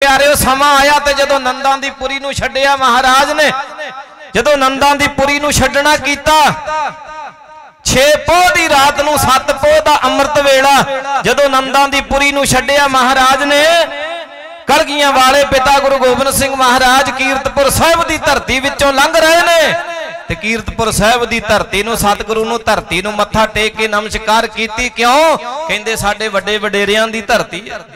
प्यारे समा आया तो जदों नंदा दी पुरी नूं छड्डिया महाराज ने, जदों नंदा दी पुरी नूं छड्डना कीता, 6 पोह दी रात नूं 7 पोह दा अमृत वेला जदों नंदा दी पुरी नूं छड्डिया महाराज ने, कलगियां वाले पिता गुरु गोबिंद सिंह महाराज कीरतपुर साहिब दी धरती विचों लंघ रहे ने ते कीरतपुर साहिब दी धरती नूं सतगुरु नूं धरती नूं मत्था टेक के नमस्कार कीती। क्यों कहंदे साडे वड्डे वडेरियां दी धरती है।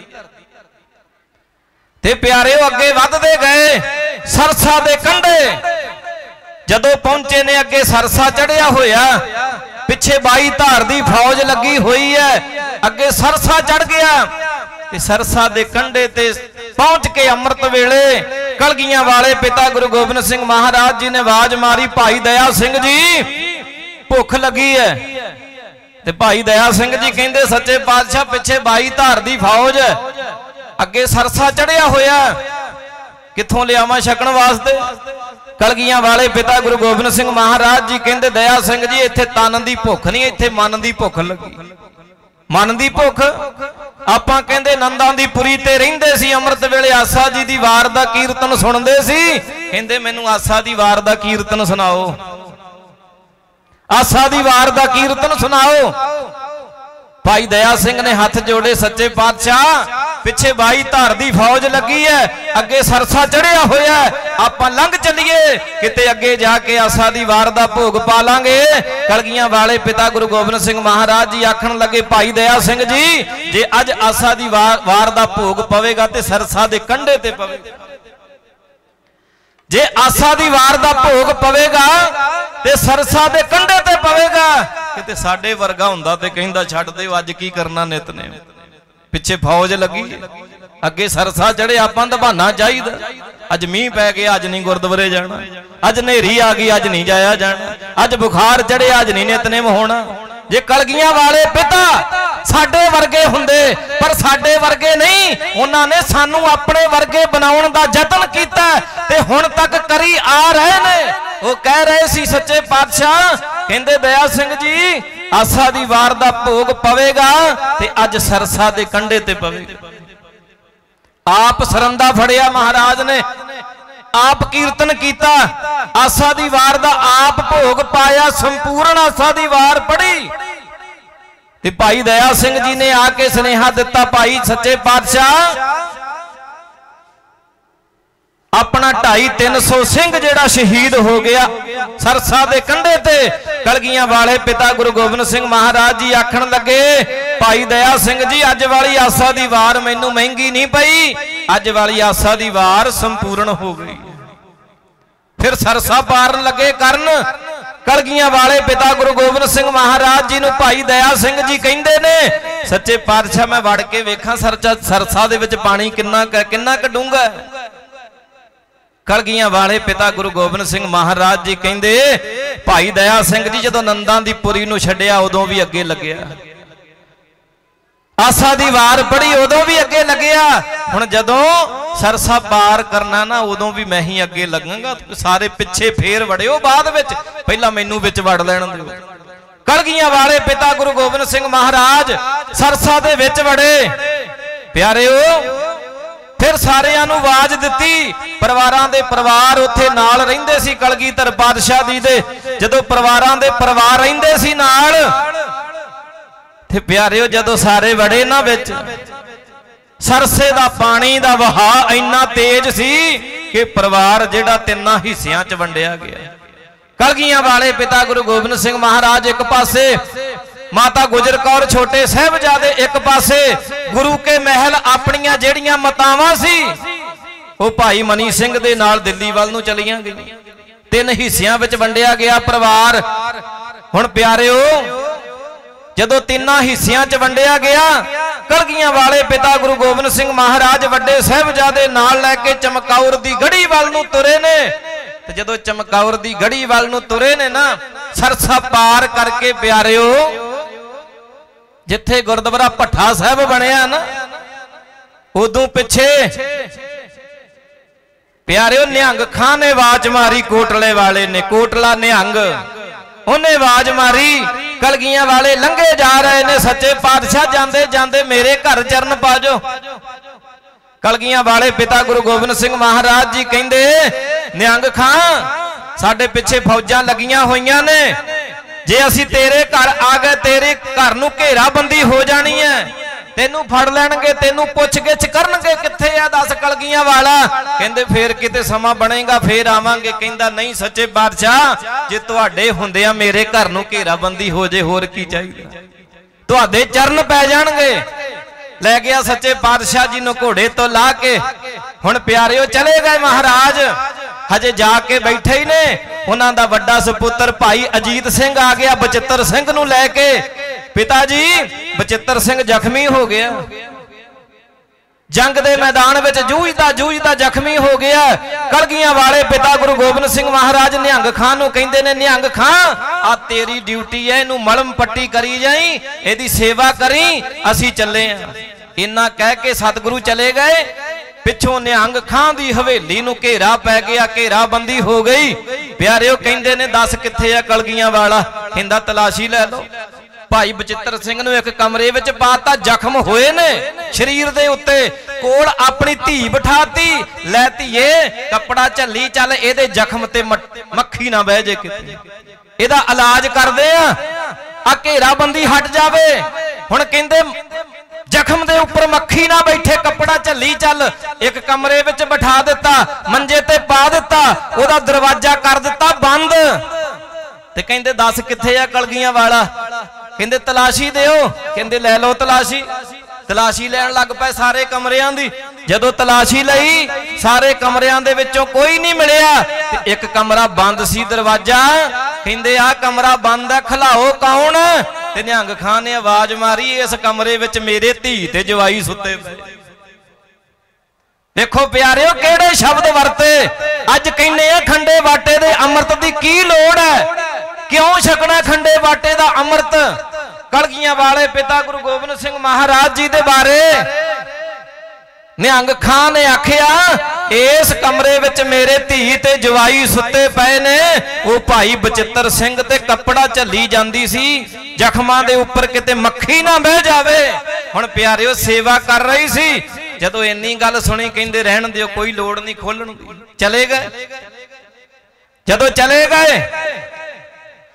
ते प्यारे अगे वधदे गए सरसा दे कंढे जदों पहुंचे ने, अगे सरसा चढ़िया होया, पिछे 22 धार दी फौज लगी हुई है, अगे सरसा चढ़ गया। सरसा दे कंढे ते पहुंच के अमृत वेले कलगियां वाले पिता गुरु गोबिंद सिंह महाराज जी ने आवाज मारी, भाई दया सिंह जी भुख लगी है। ते भाई दया सिंह जी कहंदे सच्चे पातशाह पिछे 22 धार दी फौज है, अगे सरसा चढ़िया होया, कित्थों लियावां छकण वास्ते। कलगियां वाले पिता गुरु गोबिंद सिंह महाराज जी कहंदे दया सिंह जी इत्थे तन दी भुख नहीं, इत्थे मन दी भुख लगी। मन दी भुख आपां कहंदे नंदा दी पुरी ते रहिंदे सी, अमृत वेले आसा जी दी वार दा कीर्तन सुणदे सी, कहंदे मैनूं आसा दी वार दा कीर्तन सुनाओ, आसा दी वार दा कीर्तन सुनाओ। भाई दया सिंह ने हाथ जोड़े, सच्चे पातशाह पिछे 22 धार दी फौज लगी है, अगे सरसा चढ़िया होया, आपां लंघ चलीए, किते अगे जाके आसा दी वार दा भोग पा लांगे। कलगियां वाले पिता गुरु गोबिंद सिंह महाराज जी आखण लगे, भाई दया सिंह जी जे अज आसा दी वार दा भोग पवेगा ते सरसा दे कंढे ते पवेगा, जे आसा दी वार दा भोग पवेगा ते सरसा दे कंढे ते पवेगा। किते साडे वर्गा हुंदा ते कहंदा छड्ड दे अज की करना नितने, पिछे फौज लगी, अगे सरसा चढ़े, आपां दा बहाना चाहिदा, अज मीह पै गया अज नहीं गुरद्वारे जाना, अज नेरी आ गई अज नहीं जाया जाना, अज बुखार चढ़े अज नहीं नितनेम होना। जे कलगियां वाले पिता साडे वर्गे हुंदे, पर साडे वर्गे नहीं, उन्होंने सानू अपने वर्गे बनाउण दा यतन कीता ते हुण तक करी आ रहे ने। वो कह रहे सी सच्चे पातशाह कहंदे दया सिंह जी आसा दी वार दा भोग पवेगा ते अज सरसा दे कंढे ते पवेगा। आप सरंदा फड़िया महाराज ने, आप कीर्तन कीता, आसा दी वार दा आप भोग पाया, संपूर्ण आसा दी वार पढ़ी ते भाई दया सिंह जी ने आके सुनेहा दिता, भाई सच्चे पातशाह अपना 250-300 सिंह जेड़ा शहीद हो गया सरसा दे कंढे ते। कलगियां वाले पिता गुरु गोबिंद सिंह महाराज जी आखण लगे, भाई दया सिंह जी अज वाली आसा दी वार मैनू महंगी नहीं पई, अज वाली आसा दी वार संपूर्ण हो गई। फिर सरसा पारन लगे करन। कलगियां वाले पिता गुरु गोबिंद सिंह महाराज जी नूं भाई दया सिंह जी कहंदे ने, सच्चे पातशाह मैं वड़ के वेखां सरसा दे विच पानी किन्ना क डूंगा। कलगियां वाले पिता गुरु गोबिंद सिंह महाराज जी कहंदे, भाई दया सिंह जी जदों नंदा दी पुरी नूं छड्डिया उदों भी अगे लगया, आसा दी वार पढ़ी उदों भी अगे लगया, हुण जदों सरसा पार करना ना उदों भी मैं ही अगे लगांगा, सारे पिछे फेर वड़िओ बाद विच, पहला मैनू विच वड़ लैण दिओ। कलगियां वाले पिता गुरु गोबिंद सिंह महाराज सरसा दे विच वड़े। प्यारेओ फिर सारियां नूं आवाज दिती, परिवारां दे परिवार उत्थे नाल रहिंदे सी कलगीधर पातशाह जी दे, जदों परिवारां दे परिवार रहिंदे सी नाल ते प्यारेओ जदों सारे वड़े ना विच, सरसे दा पानी दा वहा इन्ना तेज सी कि परिवार जिहड़ा 3 हिस्सियां च वंडिया गया। कलगियां वाले पिता गुरु गोबिंद सिंह महाराज एक पासे, माता गुजर कौर छोटे साहिबजादे एक पासे, गुरु के महल अपनियां जेड़ियां मतावां सी वो भाई मनी सिंह दे नाल दिल्ली वाल नूं चलियां गईयां। 3 हिस्सियां विच वंडिया गया परिवार। हुण प्यारिओ जदों 3 हिस्सियां च वंडिया गया, कलगियां वाले पिता गुरु गोबिंद सिंह महाराज वड्डे साहिबजादे नाल लैके चमकौर दी गढ़ी वाल नूं तुरे ने। ते जदों चमकौर दी गढ़ी वाल नूं तुरे ने ना, सरसा पार करके प्यारिओ जिथे गुरुद्वारा भट्ठा साहब बनिया ना, उदों पिछे प्यारिओ निहंग खां ने आवाज मारी, कोटले वाले ने, कोटला निहंग उन्हें आवाज मारी, कलगियां वाले लंघे जा रहे ने, सच्चे पातशाह जांदे जांदे मेरे घर चरण पा जाओ। कलगियां वाले पिता गुरु गोबिंद सिंह महाराज जी कहंदे निहंग खां साडे पिछे फौजां लगियां होईयां ने, जे असी तेरे घर आ गए तेरे घर नूं घेराबंदी हो जानी है, तेनू फड़ लैणगे, तेनू पुछ गिछ करनगे कित्थे आ दस कलगियां वाला। कहंदे फिर किते समा बनेगा फिर आवांगे। कहंदा नहीं सच्चे बादशाह जे तुहाडे हुंदियां मेरे घर नूं घेराबंदी हो जे होर की चाहीदा, तुहाडे चरण पै जाणगे। लै गया सच्चे पातशाह जी नूं घोड़े तो ला के। हुण प्यारिओ चले गए महाराज, हजे जाके बैठे ही ने। उन्हां दा वड्डा सपुत्र भाई अजीत सिंह आ गया बचित्र सिंह नूं लैके। पिता जी बचित्र सिंह जख्मी हो गया, जंग दे मैदान विच जूझदा जूझदा जख्मी हो गया। कलगियां वाले पिता गुरु गोबिंद सिंह महाराज निहंग खां नूं कहंदे ने निहंग खां आ तेरी ड्यूटी है, इनू मलम पट्टी करी जाई, इहदी सेवा करी, असी चले आ। इन्ना कह के सतगुरु चले गए। पिछों निहंग खां दी हवेली नूं घेरा पै गया, घेराबंदी हो गई। प्यारिओ कहंदे ने दस कित्थे आ कलगियां वाला? कहंदा तलाशी लै लो। भाई बचित्र सिंह नूं एक कमरे विच पाता, जख्म होए ने शरीर दे उत्ते, कोल अपनी धी बिठाती, लै धीए कपड़ा झल्ली चल इहदे जख्म ते मक्खी ना बह जे, किते इहदा इलाज करदे आ घेराबंदी हट जावे। हुण कहंदे जख्म दे उपर मक्खी ना बैठे, कपड़ा झल्ली चल। एक कमरे विच बिठा दिता, मंजे ते पा दिता, ओदा दरवाजा कर दिता बंद। ते कहंदे दस कित्थे आ कलगियां वाला? कहंदे तलाशी दिओ। कहंदे लै लो तलाशी। तलाशी लैण लग पए सारे कमरियां दी। जदों तलाशी लई सारे कमरियां दे विचों कोई नहीं मिलिया, ते एक कमरा बंद सी दरवाजा। कहंदे आ कमरा बंद है, खलाओ कौन? ते निहंग खां ने आवाज मारी, इस कमरे विच मेरे धी ते जवाई सुते पए। देखो प्यारिओ किहड़े शब्द वरते। अज कहने आ खंडे बाटे दे अमृत दी की लोड़ है, क्यों छकना खंडे बाटे दा अमृत? कलगियां वाले पिता गुरु गोबिंद सिंह महाराज जी दे बारे निहंग खां ने आखिया, इस कमरे विच मेरे धी ते जवाई सुते पए ने। वो भाई बचित्र सिंह ते कपड़ा झल्ली जांदी सी, जख्मां दे उपर किते मक्खी ना बह जावे। हुण प्यारिओ सेवा कर रही सी, जदों इन्नी गल सुनी कहंदे रहण दिओ, कोई लोड़ नहीं खोलण दी। चले गए। जदों चले गए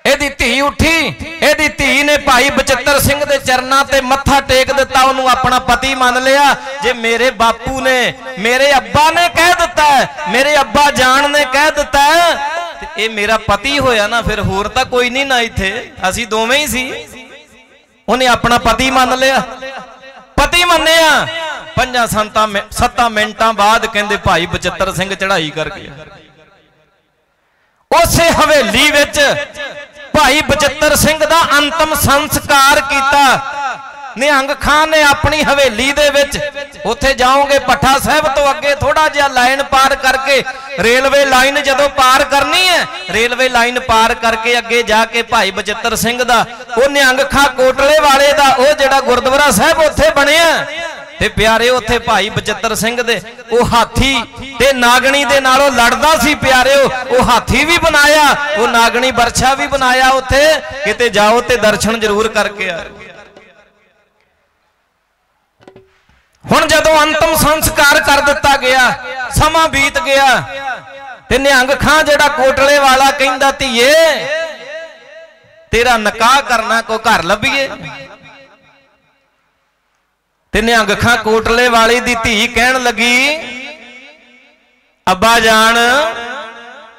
एदी धी उठी, एदी धी ने भाई बचित्र सिंह दे चरनां ते मत्था टेक दिता, उन्होंने अपना पति मान लिया। जे मेरे बापू ने मेरे अब्बा ने कह दिता है, मेरे अब्बा जान ने कह दिता है, ये मेरा पति होया ना, फिर होर तां कोई नहीं ना इत्थे, असीं दोवें ही सी। उन्हें अपना पति मान लिया, पति मन्निया। 5-7 मिनटां बाद कहंदे भाई बचित्र सिंह चढ़ाई कर गया। उसे हवेली विच भाई बचित्र सिंह दा अंतिम संस्कार किया। निहंग खां ने अपनी हवेली दे विच, उत्थे जाओगे भट्ठा साहब तो अगे थोड़ा जिहा लाइन पार करके, रेलवे लाइन जदों पार करनी है, रेलवे लाइन पार करके अगे जाके भाई बचित्र सिंह दा वो निहंग खां कोटले वाले दा वो जिहड़ा गुरुद्वारा साहब उत्थे बनिया। ते प्यारे उत्थे भाई बचित्र सिंह दे वो हाथी ते नागणी दे नालों लड़दा सी। प्यारे वो हाथी भी बनाया, वो नागणी बरछा भी बनाया। उत्थे किते जाओ ते दर्शन जरूर करके आओ। हुण जदों अंतिम संस्कार कर दिता गया, समा बीत गया, ते निहंग खां जिहड़ा कोटले वाला कहंदा, धीए तेरा निकाह करना, को घर लभीए। ते निहंग खां कोटले वाली दी धी कहन लगी, अब्बा जान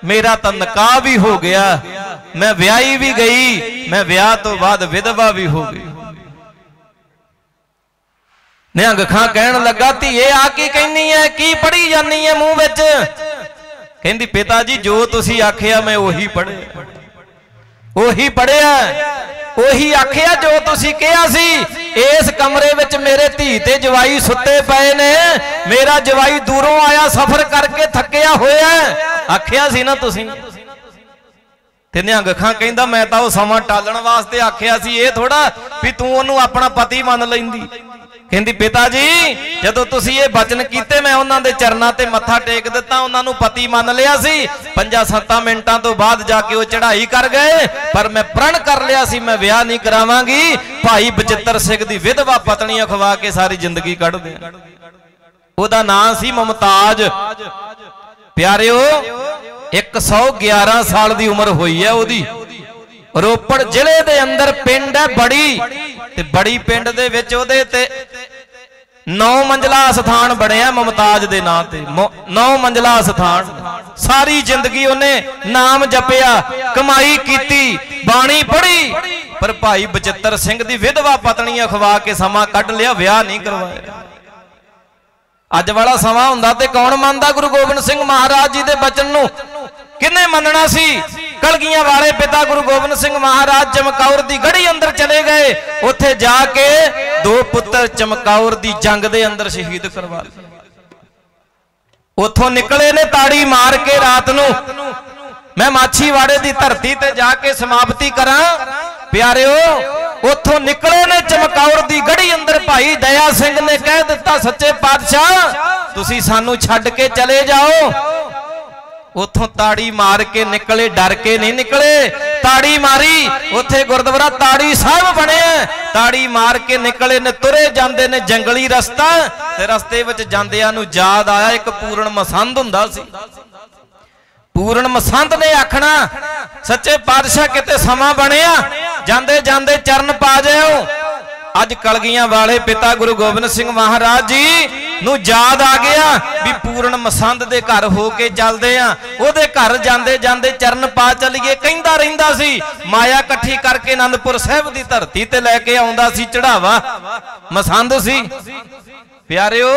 मेरा तो निकाह भी हो गया, मैं ब्याही भी गई, मैं ब्याह तो बाद विधवा भी हो गई। निहंग खां कहन लगा, धीए आ की कहनी है, की पढ़ी जानी है मुंह विच? कहंदी पिता जी जो तुसी आखिया मैं ओही पढ़िया, ओही पढ़िया, ओही आखिया जो तुसी कहा सी। इस कमरे विच मेरे धी ते जवाई सुते पए ने, मेरा जवाई दूरों आया सफर करके थकिया होया, आखिया सी ना तुसी। ते निहंग खां कहंदा मैं तां ओह समा टालण वास्ते आखिया सी, ये थोड़ा भी तू ओनू अपना पति मान लैंदी। कहंदी पिता जी जदों तुसी ये वचन कीते मैं उन्हां दे चरनां ते मत्था टेक दिता, उन्हां नू पति मान लिया सी। 5-7 मिनटां तो बाद जाके वो चढ़ाई कर गए, पर मैं प्रण कर लिया सी मैं ब्याह नहीं करावांगी। भाई बचित्र सिंह दी विधवा पत्नी अखवा के सारी जिंदगी कढ़ दे। ਉਹਦਾ ਨਾਂ ਸੀ ਮੁਮਤਾਜ। ਪਿਆਰਿਓ 111 ਸਾਲ ਦੀ ਉਮਰ ਹੋਈ ਹੈ ਉਹਦੀ। ਰੋਪੜ ਜ਼ਿਲ੍ਹੇ ਦੇ ਅੰਦਰ ਪਿੰਡ ਹੈ ਬੜੀ, ਤੇ ਬੜੀ ਪਿੰਡ ਦੇ ਵਿੱਚ ਉਹਦੇ ਤੇ 9 ਮੰਜ਼ਲਾ ਸਥਾਨ ਬਣਿਆ ਮੁਮਤਾਜ ਦੇ ਨਾਂ ਤੇ। 9 ਮੰਜ਼ਲਾ ਸਥਾਨ। ਸਾਰੀ ਜ਼ਿੰਦਗੀ ਉਹਨੇ ਨਾਮ ਜਪਿਆ, ਕਮਾਈ ਕੀਤੀ, ਬਾਣੀ ਪੜ੍ਹੀ, ਪਰ ਭਾਈ ਬਚਿੱਤਰ ਸਿੰਘ ਦੀ ਵਿਧਵਾ ਪਤਨੀ ਅਖਵਾ ਕੇ ਸਮਾਂ ਕੱਢ ਲਿਆ, ਵਿਆਹ ਨਹੀਂ ਕਰਵਾਇਆ। ਅੱਜ ਵਾਲਾ ਸਮਾਂ ਹੁੰਦਾ ਤੇ ਕੌਣ ਮੰਨਦਾ ਗੁਰੂ ਗੋਬਿੰਦ ਸਿੰਘ ਮਹਾਰਾਜ ਜੀ ਦੇ ਬਚਨ ਨੂੰ? ਕਿਹਨੇ ਮੰਨਣਾ ਸੀ? ਕਲਗੀਆਂ ਵਾਲੇ ਪਿਤਾ ਗੁਰੂ ਗੋਬਿੰਦ ਸਿੰਘ ਮਹਾਰਾਜ ਚਮਕੌਰ ਦੀ ਗੜੀ ਅੰਦਰ ਚਲੇ ਗਏ। ਉੱਥੇ ਜਾ ਕੇ 2 ਪੁੱਤਰ ਚਮਕੌਰ ਦੀ ਜੰਗ ਦੇ ਅੰਦਰ ਸ਼ਹੀਦ ਕਰਵਾ ਲਏ। ਉੱਥੋਂ ਨਿਕਲੇ ਨੇ ਤਾੜੀ ਮਾਰ ਕੇ ਰਾਤ ਨੂੰ। ਮੈਂ ਮਾਛੀਵਾੜੇ ਦੀ ਧਰਤੀ ਤੇ ਜਾ ਕੇ ਸਮਾਪਤੀ ਕਰਾਂ। ਪਿਆਰਿਓ ਉੱਥੋਂ ਨਿਕਲੇ ਨੇ ਚਮਕੌਰ ਦੀ ਗੜੀ ਅੰਦਰ। ਭਾਈ ਦਇਆ ਸਿੰਘ ਨੇ ਕਹਿ ਦਿੱਤਾ, ਸੱਚੇ ਪਾਤਸ਼ਾਹ ਤੁਸੀਂ ਸਾਨੂੰ ਛੱਡ ਕੇ ਚਲੇ ਜਾਓ। ਉੱਥੋਂ ਤਾੜੀ ਮਾਰ ਕੇ ਨਿਕਲੇ, ਡਰ ਕੇ ਨਹੀਂ ਨਿਕਲੇ, ਤਾੜੀ ਮਾਰੀ। ਉੱਥੇ ਗੁਰਦੁਆਰਾ ਤਾੜੀ ਸਾਹਿਬ ਬਣਿਆ। ਤਾੜੀ ਮਾਰ ਕੇ ਨਿਕਲੇ ਨੇ, ਤੁਰੇ ਜਾਂਦੇ ਨੇ ਜੰਗਲੀ ਰਸਤਾ, ਤੇ ਰਸਤੇ ਵਿੱਚ ਜਾਂਦਿਆਂ ਨੂੰ ਯਾਦ ਆਇਆ ਇੱਕ ਪੂਰਨ ਮਸੰਦ ਹੁੰਦਾ ਸੀ। ਪੂਰਨ ਮਸੰਦ ਨੇ ਆਖਣਾ, ਸੱਚੇ ਪਾਤਸ਼ਾਹ ਕਿਤੇ ਸਮਾਂ ਬਣਿਆ, ਜਾਂਦੇ ਜਾਂਦੇ ਚਰਨ ਪਾ ਜਾਓ। ਅੱਜ ਕਲਗੀਆਂ ਵਾਲੇ ਪਿਤਾ ਗੁਰੂ ਗੋਬਿੰਦ ਸਿੰਘ ਮਹਾਰਾਜ ਜੀ ਨੂੰ ਯਾਦ ਆ ਗਿਆ ਵੀ ਪੂਰਨ ਮਸੰਦ ਦੇ ਘਰ ਹੋ ਕੇ ਚੱਲਦੇ ਆ। ਉਹਦੇ ਘਰ ਜਾਂਦੇ ਜਾਂਦੇ ਚਰਨ ਪਾ ਚੱਲੀਏ। ਕਹਿੰਦਾ ਰਹਿੰਦਾ ਸੀ, ਮਾਇਆ ਇਕੱਠੀ ਕਰਕੇ ਆਨੰਦਪੁਰ ਸਾਹਿਬ ਦੀ ਧਰਤੀ ਤੇ ਲੈ ਕੇ ਆਉਂਦਾ ਸੀ ਚੜਾਵਾ। ਮਸੰਦ ਸੀ। ਪਿਆਰਿਓ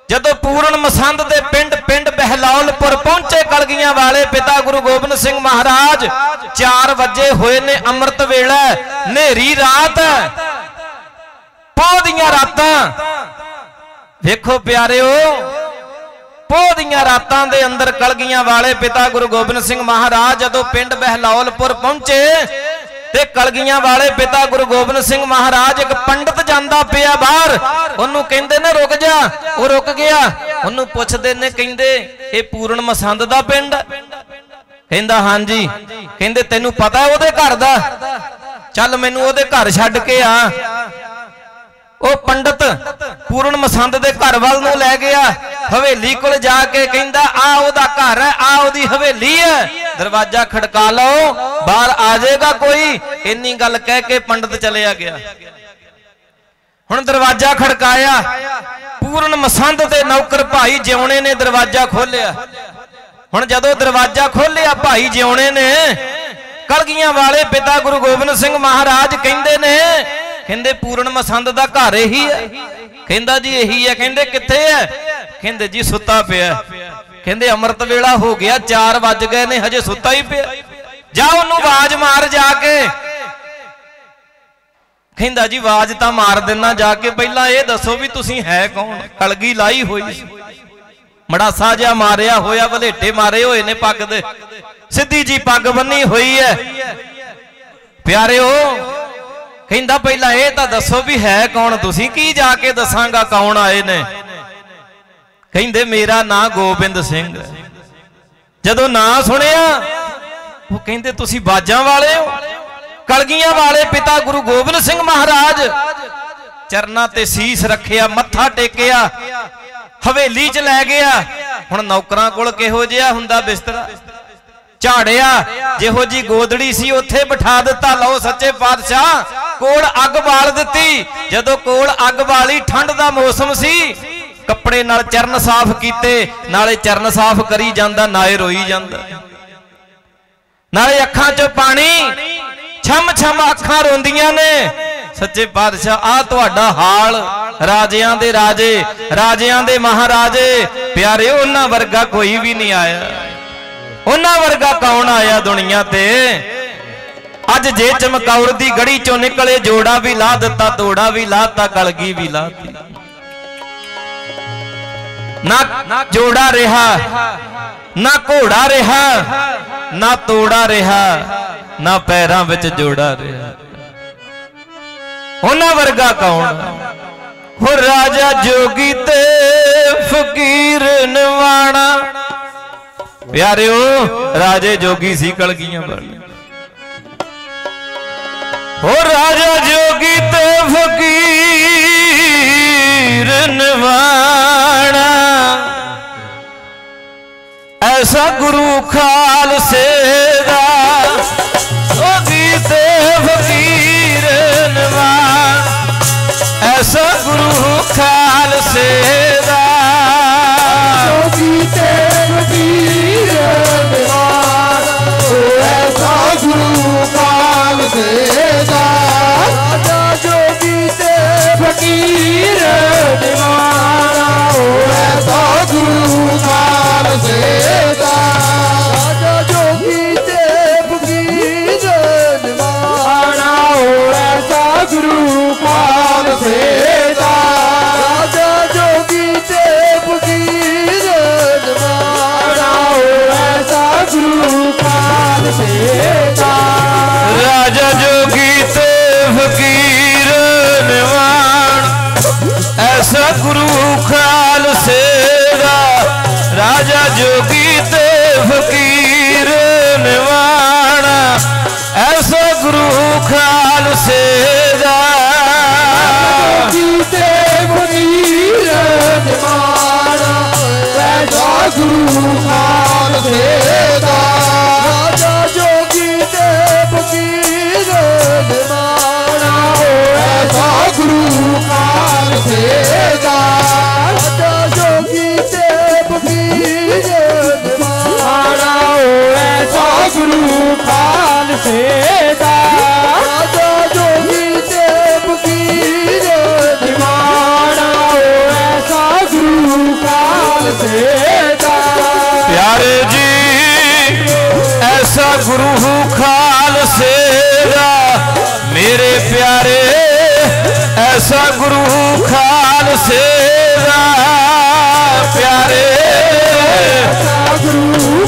ਜਦੋਂ ਪੂਰਨ ਮਸੰਦ ਦੇ ਪਿੰਡ ਬਹਿਲੌਲਪੁਰ ਪਹੁੰਚੇ ਕਲਗੀਆਂ ਵਾਲੇ ਪਿਤਾ ਗੁਰੂ ਗੋਬਿੰਦ ਸਿੰਘ ਮਹਾਰਾਜ, 4 ਵਜੇ ਹੋਏ ਨੇ, ਅੰਮ੍ਰਿਤ ਵੇਲਾ, ਹਨੇਰੀ ਰਾਤ, ਪੋਹ ਦੀਆਂ ਰਾਤਾਂ। ਵੇਖੋ ਪਿਆਰਿਓ, ਪੋਹ ਦੀਆਂ ਰਾਤਾਂ ਦੇ ਅੰਦਰ ਕਲਗੀਆਂ ਵਾਲੇ ਪਿਤਾ ਗੁਰੂ ਗੋਬਿੰਦ ਸਿੰਘ ਮਹਾਰਾਜ ਜਦੋਂ ਪਿੰਡ ਬਹਿਲੌਲਪੁਰ ਪਹੁੰਚੇ ਤੇ ਕਲਗੀਆਂ ਵਾਲੇ ਪਿਤਾ ਗੁਰੂ ਗੋਬਿੰਦ ਸਿੰਘ ਮਹਾਰਾਜ, ਇੱਕ ਪੰਡਤ ਜਾਂਦਾ ਪਿਆ ਬਾਹਰ। ਉਹਨੂੰ ਕਹਿੰਦੇ ਨੇ ਰੁਕ ਜਾ। ਉਹ ਰੁਕ ਗਿਆ। ਉਹਨੂੰ ਪੁੱਛਦੇ ਨੇ, ਕਹਿੰਦੇ ਇਹ ਪੂਰਨ ਮਸੰਦ ਦਾ ਪਿੰਡ? ਕਹਿੰਦਾ ਹਾਂਜੀ। ਕਹਿੰਦੇ ਤੈਨੂੰ ਪਤਾ ਉਹਦੇ ਘਰ ਦਾ? ਚੱਲ ਮੈਨੂੰ ਉਹਦੇ ਘਰ ਛੱਡ ਕੇ ਆ। ਉਹ ਪੰਡਤ ਪੂਰਨ ਮਸੰਦ ਦੇ ਘਰ ਵੱਲ ਨੂੰ ਲੈ ਗਿਆ। ਹਵੇਲੀ ਕੋਲ ਜਾ ਕੇ ਕਹਿੰਦਾ ਆ ਉਹਦਾ ਘਰ ਹੈ, ਆ ਉਹਦੀ ਹਵੇਲੀ ਹੈ, ਦਰਵਾਜ਼ਾ ਖੜਕਾ ਲਓ, ਬਾਹਰ ਆ ਜਾਏਗਾ ਕੋਈ। ਇੰਨੀ ਗੱਲ ਕਹਿ ਕੇ ਪੰਡਤ ਚਲਿਆ ਗਿਆ। ਹੁਣ ਦਰਵਾਜ਼ਾ ਖੜਕਾਇਆ। ਪੂਰਨ ਮਸੰਦ ਦੇ ਨੌਕਰ ਭਾਈ ਜਿਉਣੇ ਨੇ ਦਰਵਾਜ਼ਾ ਖੋਲਿਆ। ਹੁਣ ਜਦੋਂ ਦਰਵਾਜ਼ਾ ਖੋਲਿਆ ਭਾਈ ਜਿਉਣੇ ਨੇ, ਕਲਗੀਆਂ ਵਾਲੇ ਪਿਤਾ ਗੁਰੂ ਗੋਬਿੰਦ ਸਿੰਘ ਮਹਾਰਾਜ ਕਹਿੰਦੇ ਨੇ, ਕਹਿੰਦੇ ਪੂਰਨ ਮਸੰਦ ਦਾ ਘਰ ਇਹੀ ਹੈ? ਕਹਿੰਦਾ ਜੀ ਇਹੀ ਹੈ। ਕਹਿੰਦੇ ਕਿੱਥੇ ਹੈ? ਕਹਿੰਦੇ ਜੀ ਸੁੱਤਾ ਪਿਆ। ਕਹਿੰਦੇ ਅੰਮ੍ਰਿਤ ਵੇਲਾ ਹੋ ਗਿਆ, 4 ਵੱਜ ਗਏ ਨੇ, ਹਜੇ ਸੁੱਤਾ ਹੀ ਪਿਆ। ਜਾ ਉਹਨੂੰ ਆਵਾਜ਼ ਮਾਰ ਜਾ ਕੇ। ਕਹਿੰਦਾ ਜੀ ਆਵਾਜ਼ ਤਾਂ ਮਾਰ ਦੇਣਾ ਜਾ ਕੇ, ਪਹਿਲਾਂ ਇਹ ਦੱਸੋ ਵੀ ਤੁਸੀਂ ਹੈ ਕੌਣ? ਕਲਗੀ ਲਾਈ ਹੋਈ ਸੀ, ਮੜਾਸਾ ਜਿਹਾ ਮਾਰਿਆ ਹੋਇਆ, ਵਲੇਟੇ ਮਾਰੇ ਹੋਏ ਨੇ ਪੱਗ ਦੇ, ਸਿੱਧੀ ਜੀ ਪੱਗ ਬੰਨੀ ਹੋਈ ਹੈ। ਪਿਆਰਿਓ ਕਹਿੰਦਾ ਪਹਿਲਾਂ ਇਹ ਤਾਂ ਦੱਸੋ ਵੀ ਹੈ ਕੌਣ ਤੁਸੀਂ? ਕੀ ਜਾ ਕੇ ਦੱਸਾਂਗਾ ਕੌਣ ਆਏ ਨੇ? ਕਹਿੰਦੇ ਮੇਰਾ ਨਾਂ ਗੋਬਿੰਦ ਸਿੰਘ। ਜਦੋਂ ਨਾਂ ਸੁਣਿਆ ਉਹ ਕਹਿੰਦੇ ਤੁਸੀਂ ਬਾਜਾਂ ਵਾਲੇ ਹੋ? ਕਲਗੀਆਂ ਵਾਲੇ ਪਿਤਾ ਗੁਰੂ ਗੋਬਿੰਦ ਸਿੰਘ ਮਹਾਰਾਜ ਚਰਨਾਂ ਤੇ ਸੀਸ ਰੱਖਿਆ, ਮੱਥਾ ਟੇਕਿਆ, ਹਵੇਲੀ 'ਚ ਲੈ ਗਿਆ। ਹੁਣ ਨੌਕਰਾਂ ਕੋਲ ਕਿਹੋ ਜਿਹਾ ਹੁੰਦਾ ਬਿਸਤਰਾ? ਝਾੜਿਆ, ਜਿਹੋ ਜੀ ਗੋਦੜੀ ਸੀ ਉੱਥੇ ਬਿਠਾ ਦਿੱਤਾ। ਲਓ ਸੱਚੇ ਪਾਤਸ਼ਾਹ, ਕੋਲ ਅੱਗ ਬਾਲ ਦਿੱਤੀ। ਜਦੋਂ ਕੋਲ ਅੱਗ ਬਾਲੀ, ਠੰਡ ਦਾ ਮੌਸਮ ਸੀ, ਕੱਪੜੇ ਨਾਲ ਚਰਨ ਸਾਫ਼ ਕੀਤੇ, ਨਾਲੇ ਚਰਨ ਸਾਫ਼ ਕਰੀ ਜਾਂਦਾ, ਨਾਲੇ ਰੋਈ ਜਾਂਦਾ, ਨਾਲੇ ਅੱਖਾਂ 'ਚ ਪਾਣੀ, ਛਮ ਛਮ ਅੱਖਾਂ ਰੋਂਦੀਆਂ ਨੇ। ਸੱਚੇ ਪਾਤਸ਼ਾਹ ਆ ਤੁਹਾਡਾ ਹਾਲ, ਰਾਜਿਆਂ ਦੇ ਰਾਜੇ, ਰਾਜਿਆਂ ਦੇ ਮਹਾਰਾਜੇ। ਪਿਆਰੇ ਉਹਨਾਂ ਵਰਗਾ ਕੋਈ ਵੀ ਨਹੀਂ ਆਇਆ। ਉਹਨਾਂ ਵਰਗਾ ਕੌਣ ਆਇਆ ਦੁਨੀਆ ਤੇ? ਅੱਜ ਜੇ ਚਮਕੌਰ ਦੀ ਗੜੀ ਚੋਂ ਨਿਕਲੇ, ਜੋੜਾ ਵੀ ਲਾ ਦਿੱਤਾ, ਤੋੜਾ ਵੀ ਲਾਤਾ, ਕਲਗੀ ਵੀ ਲਾਤੀ। ਨਾ ਜੋੜਾ ਰਿਹਾ, ਨਾ ਘੋੜਾ ਰਿਹਾ, ਨਾ ਤੋੜਾ ਰਿਹਾ, ਨਾ ਪੈਰਾਂ ਵਿੱਚ ਜੋੜਾ ਰਿਹਾ। ਉਹਨਾਂ ਵਰਗਾ ਕੌਣ? ਹੋ ਰਾਜਾ ਜੋਗੀ ਤੇ ਫਕੀਰ ਨਿਵਾਣਾ। ਪਿਆਰਿਓ ਰਾਜੇ ਜੋਗੀ ਸੀ ਕਲਗੀਆਂ ਵਾਲੇ। ਹੋ ਰਾਜਾ ਜੋਗੀ ਤੇ ਫਕੀਰ निवाणा ऐसा गुरु खालसे दा गीते फकीर निवाणा ऐसा गुरु खालसे दा गीते फकीर निवाणा ऐसा गुरु खालसे दा फकीर निवाणा ऐसा गुरु खालसे दा राजा जोगी ते फकीर निवाणा ऐसा गुरु खालसे दा राजा जोगी ते फकीर निवाणा ऐसा गुरु खालसे दा राजा जोगी ते फकीर ऐसा गुरु खालसे दा राजा जोगी ते फकीर निवाणा ऐसा गुरु खालसे दा ते फकीर निवाणा ऐसा गुरु खालसे दा राजा जोगी ते फकीर निवाणा ऐसा गुरु खालसे दा राजा जोगी ते फकीर निवाणा ऐसा गुरु खालसे दा राजा जोगी ते फकीर निवाणा ऐसा गुरु खालसे दा प्यारे जी ऐसा गुरु खालसे दा मेरे प्यारे ऐसा गुरु खालसे दा प्यारे गुरु